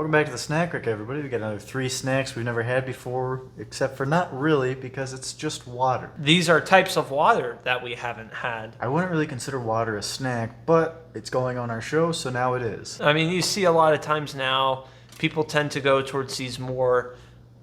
Welcome back to the Snack Rack, everybody. We got another 3 snacks we've never had before, except for not really, because it's just water. These are types of water that we haven't had. I wouldn't really consider water a snack, but it's going on our show, so now it is. I mean, you see a lot of times now, people tend to go towards these more,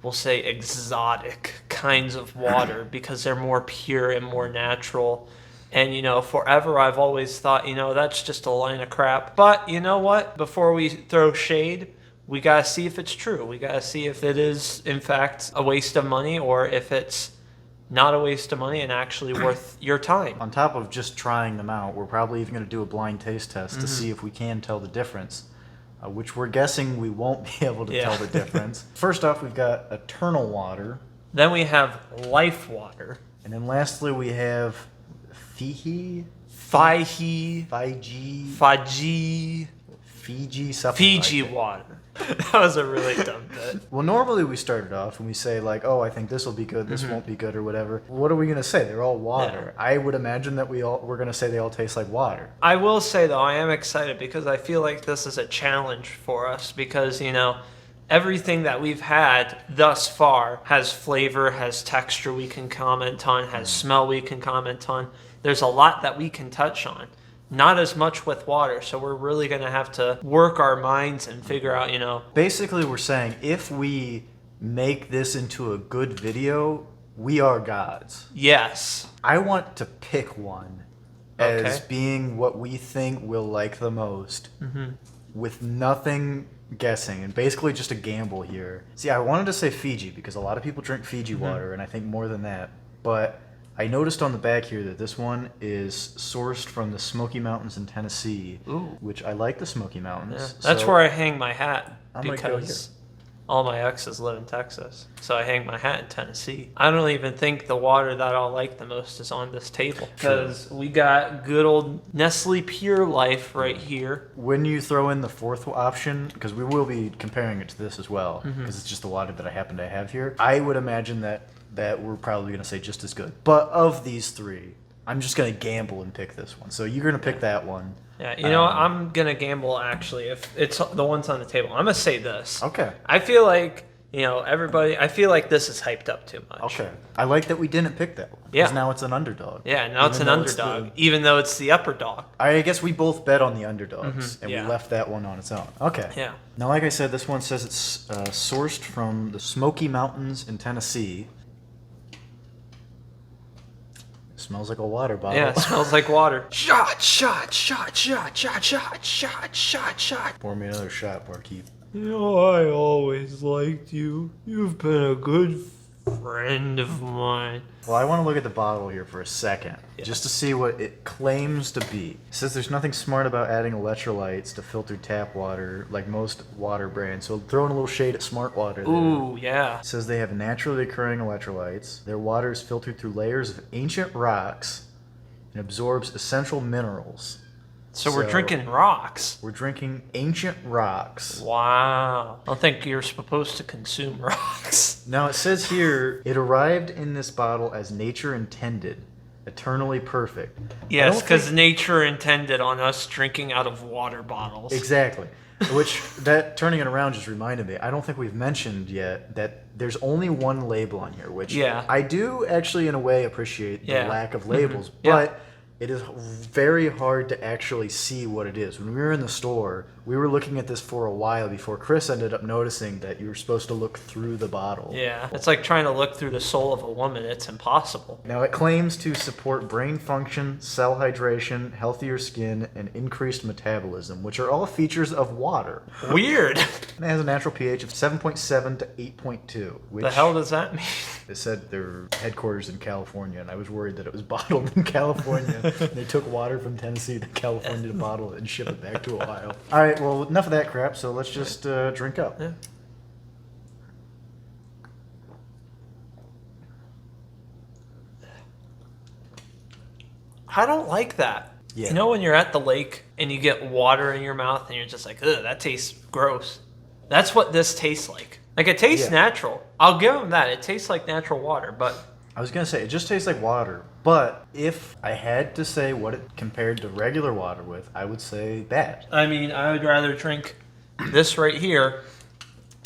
we'll say, exotic kinds of water because they're more pure and more natural. And, forever I've always thought, that's just a line of crap. But you know what? Before we throw shade, we got to see if it's true. We got to see if it is, in fact, a waste of money or if it's not a waste of money and actually worth your time. On top of just trying them out, we're probably even going to do a blind taste test to see if we can tell the difference, which we're guessing we won't be able to tell the difference. First off, we've got Eternal Water. Then we have Life Water. And then lastly, we have Fiji Water. That was a really dumb bit. Well, normally we started off and we say like, oh, I think this will be good, this won't be good, or whatever. What are we gonna say? They're all water. Yeah. I would imagine that we're gonna say they all taste like water. I will say though, I am excited because I feel like this is a challenge for us because everything that we've had thus far has flavor, has texture we can comment on, has smell we can comment on. There's a lot that we can touch on. Not as much with water, so we're really going to have to work our minds and figure out, Basically, we're saying if we make this into a good video, we are gods. Yes. I want to pick one as being what we think we'll like the most with nothing guessing and basically just a gamble here. See, I wanted to say Fiji because a lot of people drink Fiji water, and I think more than that, but I noticed on the back here that this one is sourced from the Smoky Mountains in Tennessee, which I like the Smoky Mountains. Yeah. That's where I hang my hat because all my exes live in Texas. So I hang my hat in Tennessee. I don't even think the water that I'll like the most is on this table because we got good old Nestle Pure Life right here. When you throw in the fourth option, because we will be comparing it to this as well, because it's just the water that I happen to have here, I would imagine that we're probably going to say just as good. But of these 3, I'm just going to gamble and pick this one. So you're going to pick that one. Yeah, I'm going to gamble, actually, if it's the ones on the table. I'm going to say this. Okay. I feel like, I feel like this is hyped up too much. Okay. I like that we didn't pick that one. Yeah. Because now it's an underdog. Yeah, now it's an underdog, even though it's the upper dog. I guess we both bet on the underdogs, and we left that one on its own. Okay. Yeah. Now, like I said, this one says it's sourced from the Smoky Mountains in Tennessee. Smells like a water bottle. Yeah, it smells like water. Shot, shot, shot, shot, shot, shot, shot, shot, shot. Pour me another shot, Barkeep. I always liked you. You've been a good friend of mine. Well, I want to look at the bottle here for a second, just to see what it claims to be. It says there's nothing smart about adding electrolytes to filtered tap water like most water brands, so throw in a little shade at Smart Water there. Ooh, yeah. It says they have naturally occurring electrolytes. Their water is filtered through layers of ancient rocks and absorbs essential minerals. So we're drinking rocks. We're drinking ancient rocks. Wow. I don't think you're supposed to consume rocks. Now it says here, it arrived in this bottle as nature intended, eternally perfect. Yes, because nature intended on us drinking out of water bottles. Exactly. Which, turning it around just reminded me, I don't think we've mentioned yet that there's only one label on here, which I do actually in a way appreciate the lack of labels, but it is very hard to actually see what it is. When we were in the store, we were looking at this for a while before Chris ended up noticing that you were supposed to look through the bottle. Yeah, it's like trying to look through the soul of a woman. It's impossible. Now, it claims to support brain function, cell hydration, healthier skin, and increased metabolism, which are all features of water. Weird. It has a natural pH of 7.7 to 8.2. Which the hell does that mean? It said their headquarters in California, and I was worried that it was bottled in California. They took water from Tennessee to California to bottle it and ship it back to Ohio. All right, well, enough of that crap, so let's just drink up. Yeah. I don't like that. Yeah. You know when you're at the lake and you get water in your mouth and you're just like, ugh, that tastes gross. That's what this tastes like. Like, it tastes natural. I'll give them that. It tastes like natural water, but... I was going to say, it just tastes like water. But if I had to say what it compared to regular water with, I would say bad. I mean, I would rather drink this right here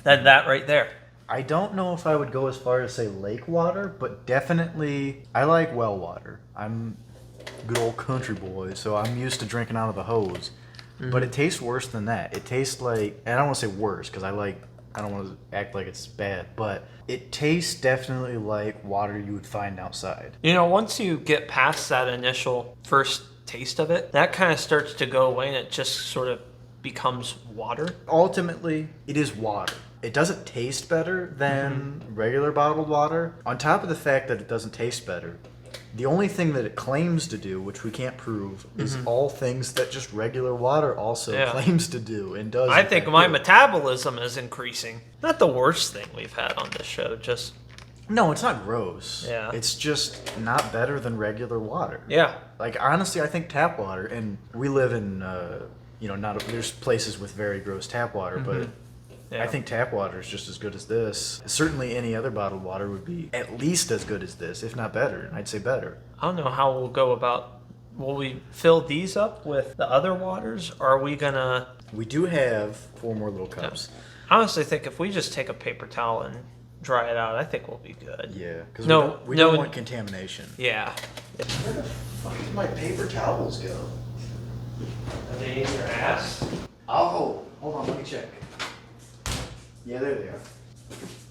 That right there. I don't know if I would go as far as say lake water, but definitely I like well water. I'm a good old country boy, so I'm used to drinking out of the hose. But it tastes worse than that. It tastes like, and I don't want to say worse because I don't want to act like it's bad, but it tastes definitely like water you would find outside. You know, once you get past that initial first taste of it, that kind of starts to go away and it just sort of becomes water. Ultimately, it is water. It doesn't taste better than regular bottled water. On top of the fact that it doesn't taste better, the only thing that it claims to do, which we can't prove, is all things that just regular water also claims to do and does. I think my metabolism is increasing. Not the worst thing we've had on this show, just... No, it's not gross. Yeah. It's just not better than regular water. Yeah. Like, honestly, I think tap water, and we live in, there's places with very gross tap water, but I think tap water is just as good as this. Certainly any other bottled water would be at least as good as this, if not better. I'd say better. I don't know how we'll go about... Will we fill these up with the other waters, or are we gonna... We do have 4 more little cups. I honestly think if we just take a paper towel and dry it out, I think we'll be good. Yeah, because we don't want contamination. Yeah. Where the fuck did my paper towels go? Are they in your ass? Hold on, let me check. Yeah, there they are.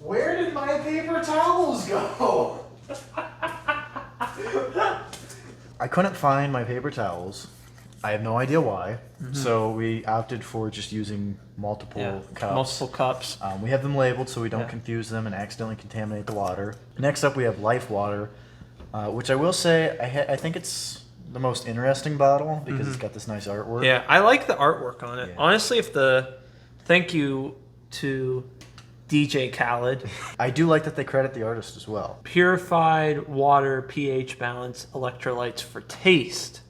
Where did my paper towels go? I couldn't find my paper towels. I have no idea why. So we opted for just using multiple cups. Multiple cups. We have them labeled so we don't confuse them and accidentally contaminate the water. Next up, we have Life Water, which I will say I think it's the most interesting bottle because it's got this nice artwork. Yeah, I like the artwork on it. Yeah. Honestly, thank you to DJ Khaled. I do like that they credit the artist as well. Purified water, pH balance, electrolytes for taste.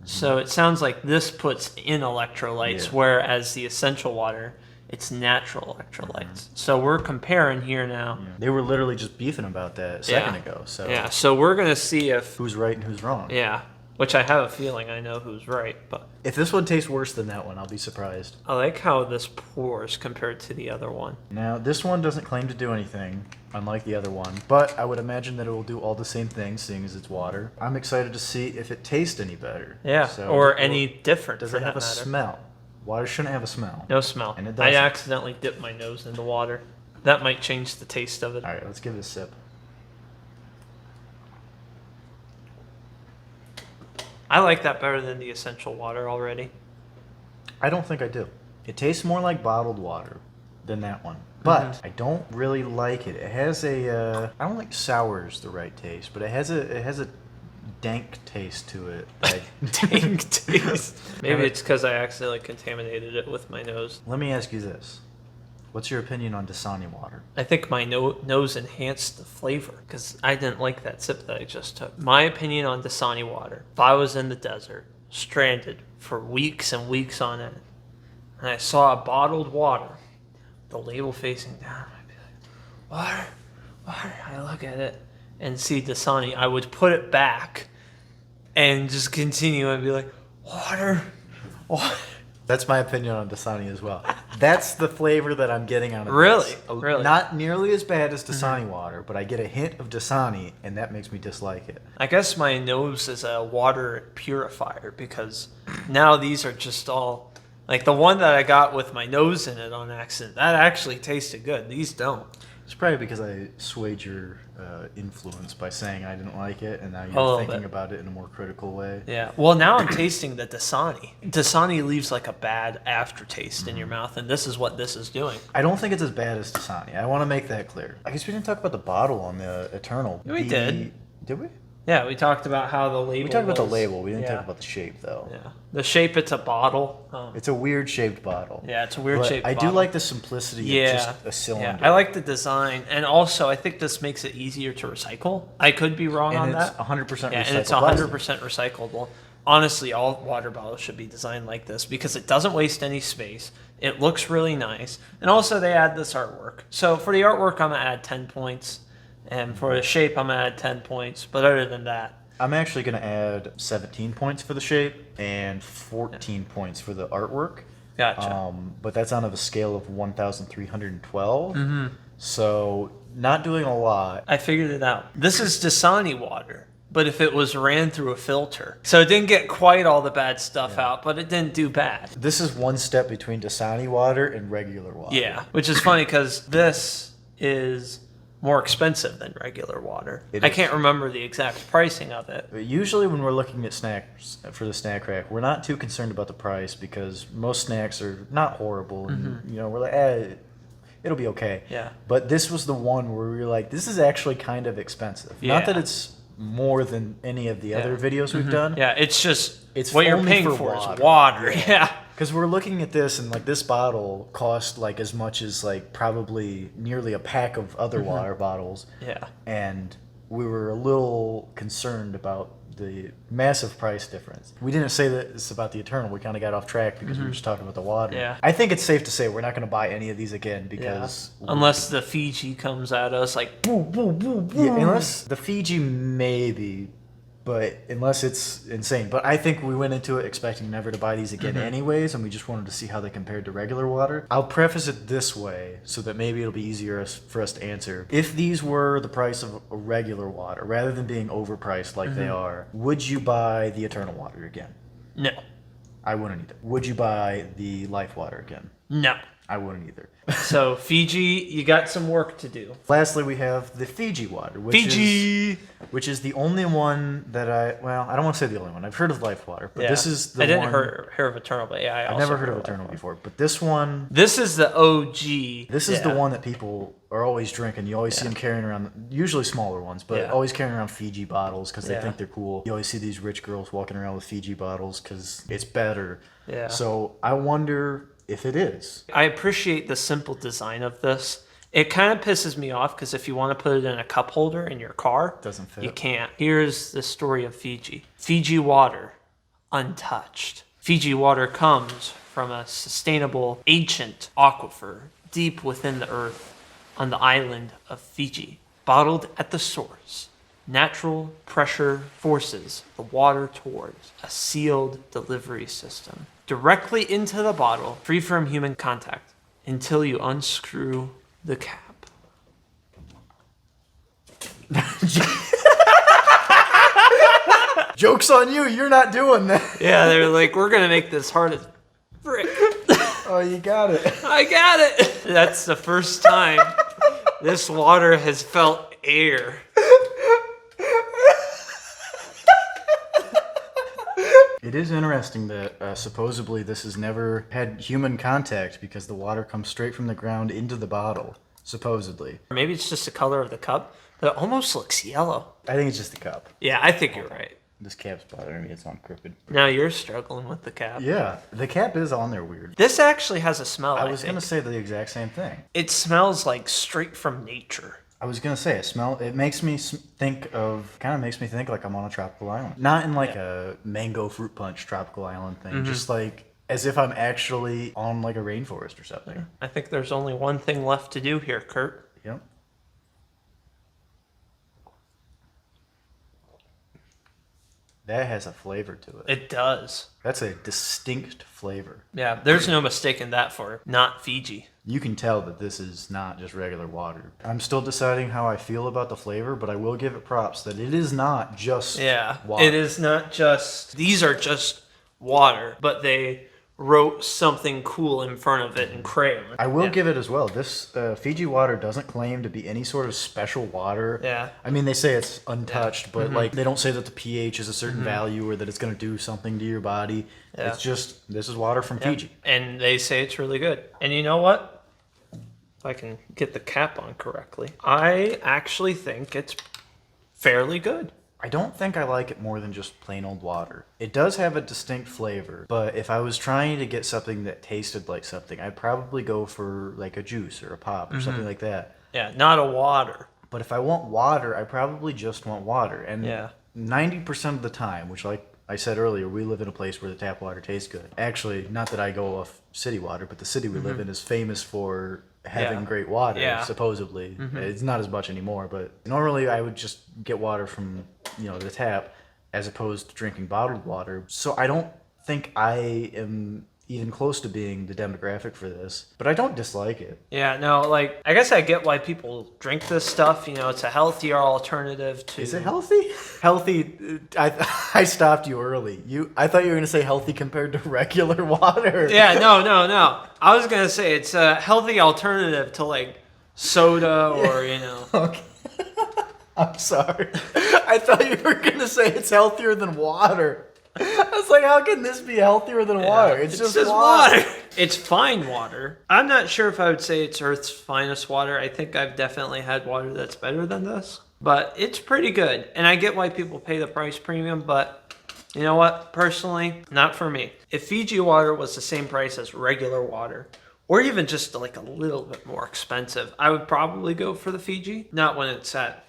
So it sounds like this puts in electrolytes, whereas the essential water, it's natural electrolytes. So we're comparing here now. Yeah. They were literally just beefing about that a second ago. So we're going to see if... Who's right and who's wrong. Yeah, which I have a feeling I know who's right. But if this one tastes worse than that one, I'll be surprised. I like how this pours compared to the other one. Now, this one doesn't claim to do anything, unlike the other one, but I would imagine that it will do all the same things, seeing as it's water. I'm excited to see if it tastes any better. Yeah, or any different. Does it have a smell? Water shouldn't have a smell. No smell. And it doesn't. I accidentally dipped my nose into water. That might change the taste of it. All right, let's give it a sip. I like that better than the essential water already. I don't think I do. It tastes more like bottled water than that one. But I don't really like it. It has a I don't think sour is the right taste, but it has a dank taste to it. Dank taste. Maybe it's because I accidentally contaminated it with my nose. Let me ask you this. What's your opinion on Dasani water? I think my nose enhanced the flavor because I didn't like that sip that I just took. My opinion on Dasani water. If I was in the desert, stranded for weeks and weeks on end, and I saw a bottled water, the label facing down, I'd be like, water. I look at it and see Dasani. I would put it back and just continue and be like, water. That's my opinion on Dasani as well. That's the flavor that I'm getting out of Really? this. Really? Not nearly as bad as Dasani water, but I get a hint of Dasani, and that makes me dislike it. I guess my nose is a water purifier because now these are just all... Like the one that I got with my nose in it on accident, that actually tasted good. These don't. It's probably because I swayed your influence by saying I didn't like it, and now you're thinking about it in a more critical way. Yeah. Well, now I'm tasting the Dasani. Dasani leaves like a bad aftertaste in your mouth, and this is what this is doing. I don't think it's as bad as Dasani. I want to make that clear. I guess we didn't talk about the bottle on the Eternal. We did. Did we? Yeah, we talked about how the label. We talked about the label. We didn't talk about the shape, though. Yeah, the shape. It's a bottle. It's a weird shaped bottle. Yeah, it's a weird shaped. I bottle. do like the simplicity of just a cylinder. Yeah, I like the design, and also I think this makes it easier to recycle. I could be wrong on that. And it's 100% recyclable. Yeah, and it's 100% recyclable. Honestly, all water bottles should be designed like this because it doesn't waste any space. It looks really nice, and also they add this artwork. So for the artwork, I'm gonna add 10 points, and for the shape, I'm gonna add 10 points. But other than that. I'm actually going to add 17 points for the shape and 14 points for the artwork Gotcha. But that's on a scale of 1,312. So not doing a lot. I figured it out. This is Dasani water, but if it was ran through a filter. So it didn't get quite all the bad stuff out, but it didn't do bad. This is one step between Dasani water and regular water. Yeah, which is funny because this is more expensive than regular water. I can't remember the exact pricing of it. Usually when we're looking at snacks for the snack rack, we're not too concerned about the price because most snacks are not horrible. And, you know, we're like, it'll be okay. Yeah. But this was the one where we were like, this is actually kind of expensive. Yeah. Not that it's more than any of the other videos we've done. Yeah, it's just It's what you're only paying for for is water. water. Yeah. Because we're looking at this and like this bottle cost like as much as like probably nearly a pack of other water bottles. Yeah. And we were a little concerned about the massive price difference. We didn't say this about the Eternal. We kind of got off track because we were just talking about the water. Yeah. I think it's safe to say we're not going to buy any of these again Yeah. because Unless the Fiji comes at us like boo boo boo boo. yeah, unless the Fiji maybe, but unless it's insane. But I think we went into it expecting never to buy these again anyways, and we just wanted to see how they compared to regular water. I'll preface it this way so that maybe it'll be easier for us to answer. If these were the price of a regular water, rather than being overpriced like they are, would you buy the Eternal water again? No. I wouldn't either. Would you buy the Life water again? No. I wouldn't either. So Fiji, you got some work to do. Lastly, we have the Fiji water, which is the only one that I don't want to say the only one. I've heard of Life water, but this is the I didn't one. hear of Eternal, but yeah, I've never heard of Eternal before, but this one. This is the OG. This is the one that people are always drinking. You always see them carrying around, usually smaller ones, but always carrying around Fiji bottles because they think they're cool. You always see these rich girls walking around with Fiji bottles because it's better. Yeah. So I wonder if it is. I appreciate the simple design of this. It kind of pisses me off because if you want to put it in a cup holder in your car, Doesn't fit. you can't. Here's the story of Fiji. Fiji water, untouched. Fiji water comes from a sustainable ancient aquifer deep within the earth on the island of Fiji, bottled at the source. Natural pressure forces the water towards a sealed delivery system directly into the bottle, free from human contact, until you unscrew the cap. Joke's on you. You're not doing that. Yeah, they're like, we're gonna make this hard as frick. Oh, you got it. I got it. That's the first time this water has felt air. It is interesting that supposedly this has never had human contact because the water comes straight from the ground into the bottle, supposedly. Maybe it's just the color of the cup, but it almost looks yellow. I think it's just the cup. Yeah, I think you're right. This cap's bothering me. It's on crooked. Now you're struggling with the cap. Yeah, the cap is on there weird. This actually has a smell. I was going to say the exact same thing. It smells like straight from nature. I was going to say it makes me think like I'm on a tropical island. Not in like a mango fruit punch tropical island thing, just like as if I'm actually on like a rainforest or something. I think there's only one thing left to do here, Kurt. Yep. That has a flavor to it. It does. That's a distinct flavor. Yeah, there's no mistaking that for not Fiji. You can tell that this is not just regular water. I'm still deciding how I feel about the flavor, but I will give it props that it is not just water. It is not just, these are just water, but they wrote something cool in front of it in crayon. I will give it as well. This Fiji water doesn't claim to be any sort of special water. Yeah. I mean, they say it's untouched, but like they don't say that the pH is a certain value or that it's going to do something to your body. Yeah. It's just, this is water from Fiji. And they say it's really good. And you know what? If I can get the cap on correctly, I actually think it's fairly good. I don't think I like it more than just plain old water. It does have a distinct flavor, but if I was trying to get something that tasted like something, I'd probably go for like a juice or a pop or something like that. Yeah, not a water. But if I want water, I probably just want water. And Yeah. 90% of the time, which like I said earlier, we live in a place where the tap water tastes good. Actually, not that I go off city water, but the city we live in is famous for having great water, supposedly. It's not as much anymore, but normally I would just get water from, the tap as opposed to drinking bottled water. So I don't think I am even close to being the demographic for this, but I don't dislike it. Yeah, no, like, I guess I get why people drink this stuff. You know, it's a healthier alternative to... Is it healthy? Healthy. I stopped you early. I thought you were going to say healthy compared to regular water. Yeah, no. I was going to say it's a healthy alternative to, like, soda or, you know... Okay. I'm sorry. I thought you were going to say it's healthier than water. I was like, how can this be healthier than water? It's just water. It's fine water. I'm not sure if I would say it's Earth's finest water. I think I've definitely had water that's better than this. But it's pretty good. And I get why people pay the price premium, but you know what? Personally, not for me. If Fiji water was the same price as regular water, or even just like a little bit more expensive, I would probably go for the Fiji. Not when it's at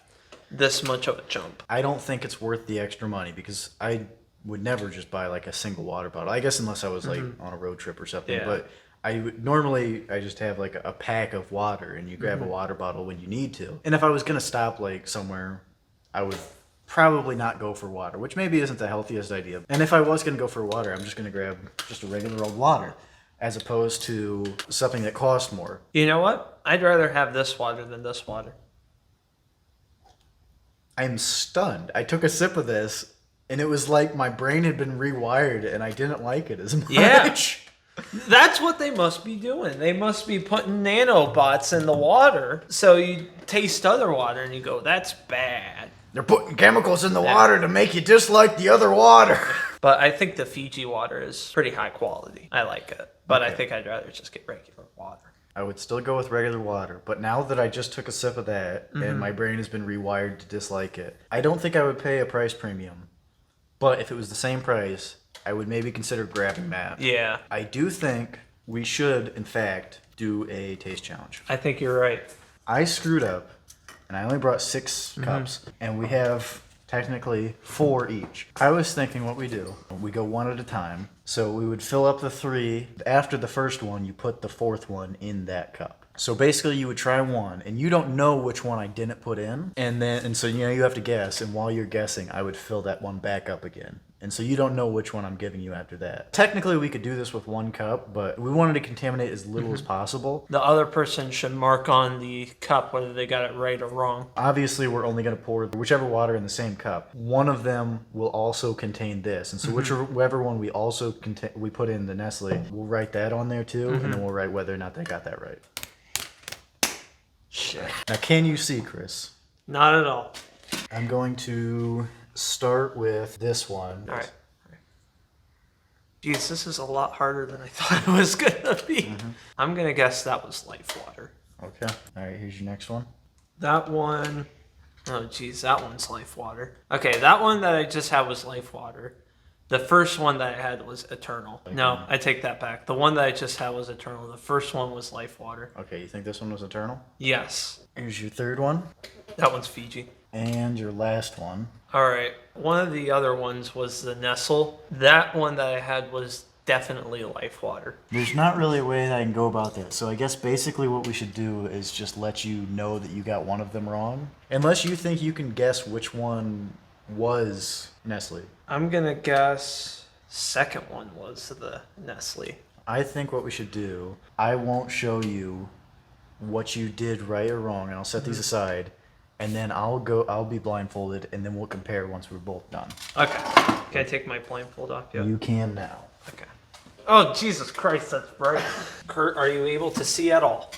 this much of a jump. I don't think it's worth the extra money because I would never just buy like a single water bottle. I guess unless I was like on a road trip or something. Yeah. But I would normally I just have like a pack of water and you grab a water bottle when you need to. And if I was gonna stop like somewhere, I would probably not go for water, which maybe isn't the healthiest idea. And if I was gonna go for water, I'm just gonna grab just a regular old water as opposed to something that costs more. You know what? I'd rather have this water than this water. I'm stunned. I took a sip of this and it was like my brain had been rewired and I didn't like it as much. Yeah. That's what they must be doing. They must be putting nanobots in the water. So you taste other water and you go, that's bad. They're putting chemicals in the water to make you dislike the other water. But I think the Fiji water is pretty high quality. I like it. But Okay. I think I'd rather just get regular water. I would still go with regular water, but now that I just took a sip of that and my brain has been rewired to dislike it, I don't think I would pay a price premium. But if it was the same price, I would maybe consider grabbing that. Yeah. I do think we should, in fact, do a taste challenge. I think you're right. I screwed up, and I only brought 6 cups, and we have technically 4 each. I was thinking what we do, we go one at a time. So we would fill up the 3. After the first one, you put the 4th one in that cup. So basically you would try one, and you don't know which one I didn't put in. And so you have to guess, and while you're guessing, I would fill that one back up again. And so you don't know which one I'm giving you after that. Technically, we could do this with 1 cup, but we wanted to contaminate as little as possible. The other person should mark on the cup whether they got it right or wrong. Obviously, we're only going to pour whichever water in the same cup. One of them will also contain this. And so whichever one we also we put in the Nestle, we'll write that on there too, and then we'll write whether or not they got that right. Shit. Now, can you see, Chris? Not at all. I'm going to start with this one. All right. Geez, this is a lot harder than I thought it was going to be. I'm going to guess that was life water. Okay. All right, here's your next one. That one, oh geez, that one's life water. Okay, that one that I just had was life water. The first one that I had was eternal. No, I take that back. The one that I just had was eternal. The first one was life water. Okay, you think this one was eternal? Yes. Here's your third one. That one's Fiji. And your last one. All right. One of the other ones was the Nestle. That one that I had was definitely life water. There's not really a way that I can go about that. So I guess basically what we should do is just let you know that you got one of them wrong. Unless you think you can guess which one was Nestle. I'm going to guess second one was the Nestle. I think what we should do, I won't show you what you did right or wrong, and I'll set these aside, and then I'll be blindfolded, and then we'll compare once we're both done. Okay. Can I take my blindfold off? Yeah. You can now. Okay. Oh, Jesus Christ, that's bright. Kurt, are you able to see at all?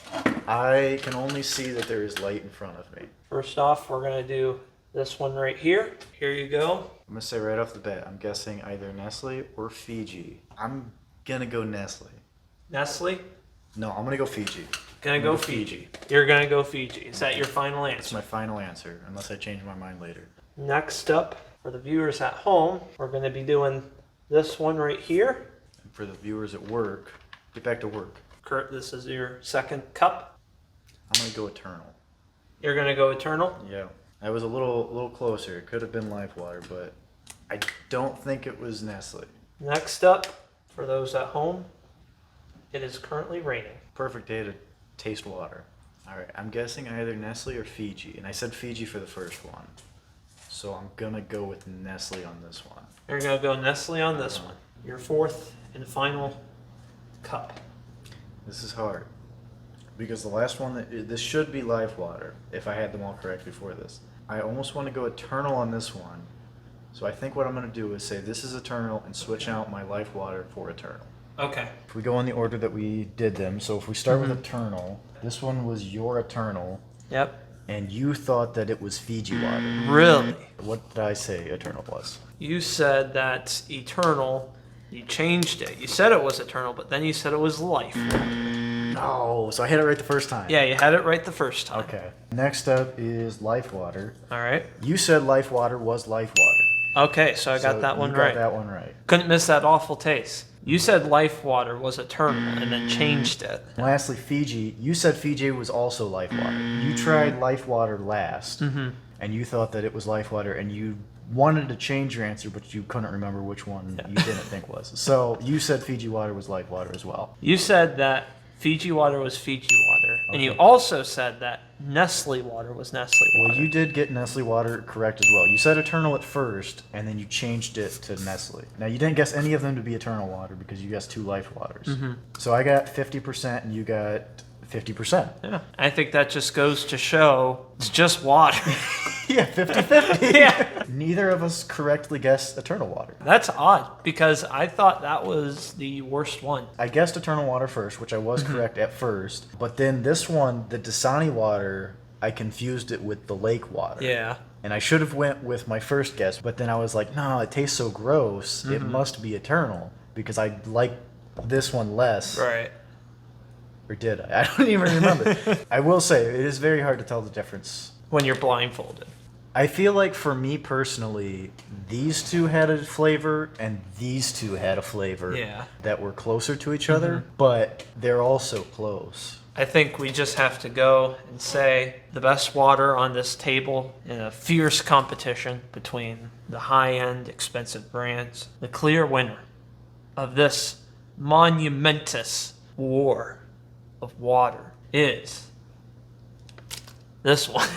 I can only see that there is light in front of me. First off, we're going to do this one right here. Here you go. I'm going to say right off the bat, I'm guessing either Nestle or Fiji. I'm going to go Nestle. Nestle? No, I'm going to go Fiji. Gonna go Fiji. You're going to go Fiji. Is that your final That's answer? my final answer, unless I change my mind later. Next up, for the viewers at home, we're going to be doing this one right here. And for the viewers at work, get back to work. Kurt, this is your second cup. I'm going to go Eternal. You're going to go Eternal? Yeah. That was a little closer. It could have been Life Water, but I don't think it was Nestle. Next up, for those at home, it is currently raining. Perfect day to taste water. All right, I'm guessing either Nestle or Fiji, and I said Fiji for the first one. So I'm gonna go with Nestle on this one. You're going to go Nestle on this one. Your fourth and final cup. This is hard. Because the last one, this should be Life Water, if I had them all correct before this. I almost want to go Eternal on this one. So I think what I'm going to do is say this is Eternal and switch out my Life Water for Eternal. Okay. If we go in the order that we did them, so if we start with Eternal, this one was your Eternal. Yep. And you thought that it was Fiji Water. Really? What did I say Eternal was? You said that Eternal, you changed it. You said it was Eternal, but then you said it was Life Water. No, so I hit it right the first time. Yeah, you had it right the first time. Okay. Next up is Life Water. All right. You said Life Water was Life Water. Okay, so I got that one you right. got that one right. Couldn't miss that awful taste. You said Life Water was Eternal and then changed it. And lastly, Fiji. You said Fiji was also Life Water. You tried Life Water last, and you thought that it was Life Water, and you wanted to change your answer, but you couldn't remember which one you didn't think was. So you said Fiji Water was Life Water as well. You said that Fiji Water was Fiji Water, and you also said that Nestle Water was Nestle Water. Well, you did get Nestle Water correct as well. You said Eternal at first, and then you changed it to Nestle. Now, you didn't guess any of them to be Eternal Water because you guessed 2 Life Waters. So I got 50%, and you got 50%. Yeah, I think that just goes to show it's just water. Yeah, 50-50. Yeah. Neither of us correctly guessed Eternal Water. That's odd because I thought that was the worst one. I guessed Eternal Water first, which I was correct at first. But then this one, the Dasani water, I confused it with the lake water. Yeah. And I should have went with my first guess, but then I was like, no, it tastes so gross. It must be Eternal because I like this one less. Right. Or did I? I don't even remember. I will say, it is very hard to tell the difference. When you're blindfolded. I feel like for me personally, these two had a flavor and these two had a flavor that were closer to each other, but they're also close. I think we just have to go and say the best water on this table in a fierce competition between the high-end, expensive brands. The clear winner of this monumentous war of water is this one.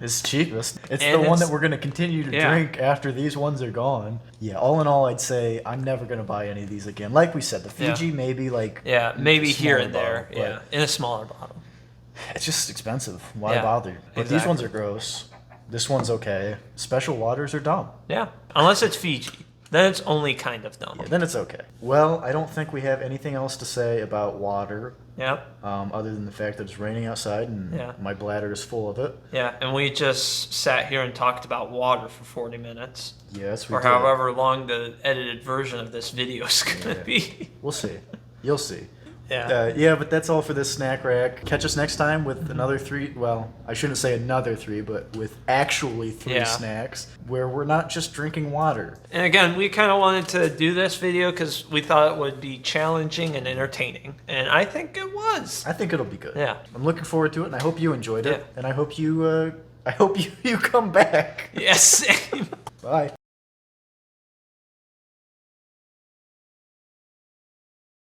It's cheapest. It's And the one it's- that we're going to continue to drink after these ones are gone. Yeah, all in all, I'd say I'm never going to buy any of these again. Like we said, the Fiji maybe like... Yeah, maybe here smaller and there. bottle, Yeah, in a smaller bottle. It's just expensive. Why Yeah, bother? But these ones exactly. are gross. This one's okay. Special waters are dumb. Yeah, unless it's Fiji. Then it's only kind of dumb. Yeah, then it's okay. Well, I don't think we have anything else to say about water. Yep. Other than the fact that it's raining outside and my bladder is full of it. Yeah, and we just sat here and talked about water for 40 minutes. Yes, we Or did. however long the edited version of this video is going to be. We'll see. You'll see. Yeah. But that's all for this snack rack. Catch us next time with another 3. Well, I shouldn't say another 3, but with actually 3 snacks where we're not just drinking water. And again, we kind of wanted to do this video because we thought it would be challenging and entertaining. And I think it was. I think it'll be good. Yeah. I'm looking forward to it, and I hope you enjoyed it. Yeah. And I hope you come back. Yes. Bye.